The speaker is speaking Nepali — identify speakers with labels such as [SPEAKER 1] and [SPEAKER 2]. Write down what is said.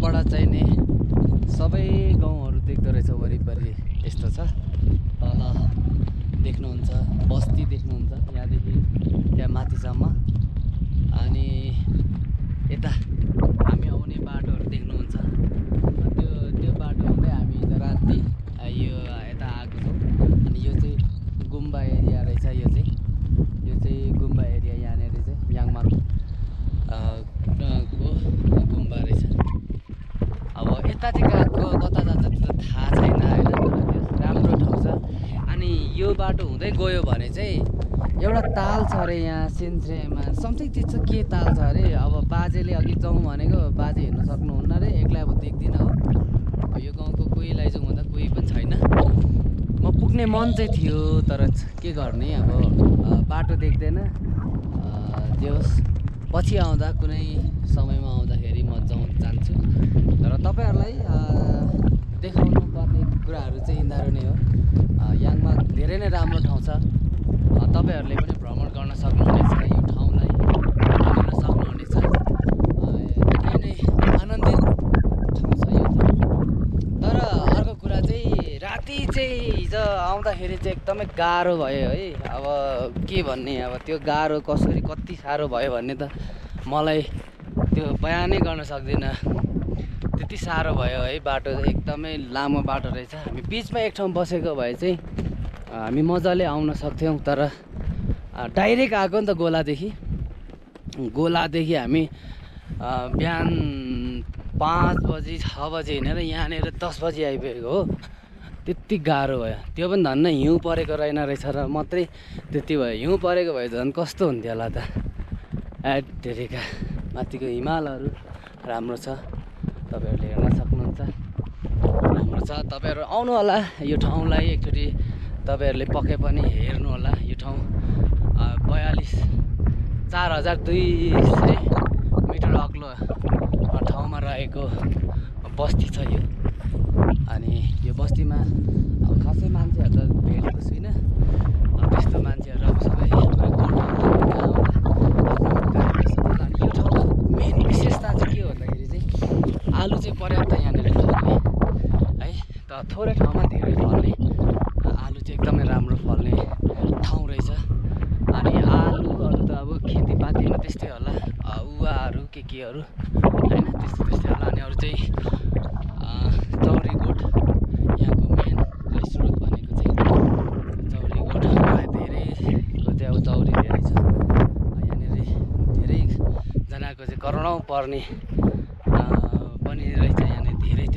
[SPEAKER 1] यहाँबाट चाहिँ नि सबै गाउँहरू देख्दो रहेछ वरिपरि यस्तो छ। तल देख्नुहुन्छ बस्ती देख्नुहुन्छ यहाँदेखि त्यहाँ माथिसम्म, अनि यता हामी आउने बाटोहरू देख्नुहुन्छ। त्यो बाटो हुँदै हामी हिजो राति यो यता आएको छौँ। अनि यो चाहिँ गुम्बा एरिया रहेछ। यो चाहिँ गुम्बा एरिया यहाँनिर चाहिँ याङमाङ को गुम्बा रहेछ। अब यता चाहिँ कहाँ कता जान्छ त्यो त थाहा छैन होइन, तर राम्रो ठाउँ छ। अनि यो बाटो हुँदै गयो भने चाहिँ एउटा ताल छ अरे यहाँ सिन्थ्रेमा समथिङ चिज छ, के ताल छ अरे। अब बाजेले अघि जाउँ भनेको बाजे हिँड्नु सक्नुहुन्न अरे, एक्लै अब देख्दिनँ हो। यो गाउँको कोही लैजाउँ भन्दा कोही पनि छैन। म पुग्ने मन चाहिँ थियो, तर के गर्ने अब बाटो देख्दैन। जे होस् पछि आउँदा कुनै समयमा आउँदाखेरि म जान्छु। तर तपाईँहरूलाई देखाउनु पर्ने कुराहरू चाहिँ यिनीहरू नै हो। याङमाङ धेरै नै राम्रो ठाउँ छ। तपाईँहरूले पनि भ्रमण गर्न सक्नुहुनेछ, यो ठाउँलाई हेर्न सक्नुहुनेछ। धेरै नै आनन्दित ठाउँ छ यो ठाउँ। तर अर्को कुरा चाहिँ राति चाहिँ हिजो आउँदाखेरि चाहिँ एकदमै गाह्रो भयो है। अब के भन्ने, अब त्यो गाह्रो कसरी कति साह्रो भयो भन्ने त मलाई त्यो बयानै गर्न सक्दिनँ। त्यति साह्रो भयो है। बाटो एकदमै लामो बाटो रहेछ। हामी बिचमा एक ठाउँ बसेको भए चाहिँ हामी मजाले आउन सक्थ्यौँ, तर डाइरेक्ट आएको नि त गोलादेखि हामी बिहान 5 बजी 6 बजी हिँडेर यहाँनिर 10 बजी आइपुगेको हो। त्यति गाह्रो भयो। त्यो पनि धन्न हिउँ परेको रहेन रहेछ र मात्रै त्यति भयो। हिउँ परेको भए झन् कस्तो हुन्थ्यो होला त। एटेरिका माथिको हिमालहरू राम्रो छ, तपाईँहरूले हेर्न सक्नुहुन्छ। राम्रो छ। तपाईँहरू आउनु होला यो ठाउँलाई एकचोटि, तपाईँहरूले पक्कै पनि हेर्नु होला। यो ठाउँ 4200 मिटर अग्लो ठाउँमा रहेको बस्ती छ यो। अनि यो बस्तीमा अब खासै मान्छेहरू त भेटेको छुइनँ। त्यस्तो मान्छेहरू अब सबै अनि यो ठाउँको मेन विशेषता चाहिँ के हो भन्दाखेरि चाहिँ आलु चाहिँ पर्याप्त यहाँनिर फल्ने है। त थोरै ठाउँमा धेरै फल्ने, आलु चाहिँ एकदमै राम्रो फल्ने ठाउँ रहेछ। अनि आलु अरू त अब खेतीपातीमा त्यस्तै होला, उवाहरू केहरू होइन, त्यस्तै होला। अनि अरू चाहिँ चौरी गोठ यहाँको मेन स्रोत भनेको चाहिँ चौरी गोठ। धेरैको चाहिँ अब चौरी धेरै छ यहाँनिर। धेरैजनाको चाहिँ करोडौँ पर्ने पनि रहेछ यहाँनिर। धेरै रहेछ।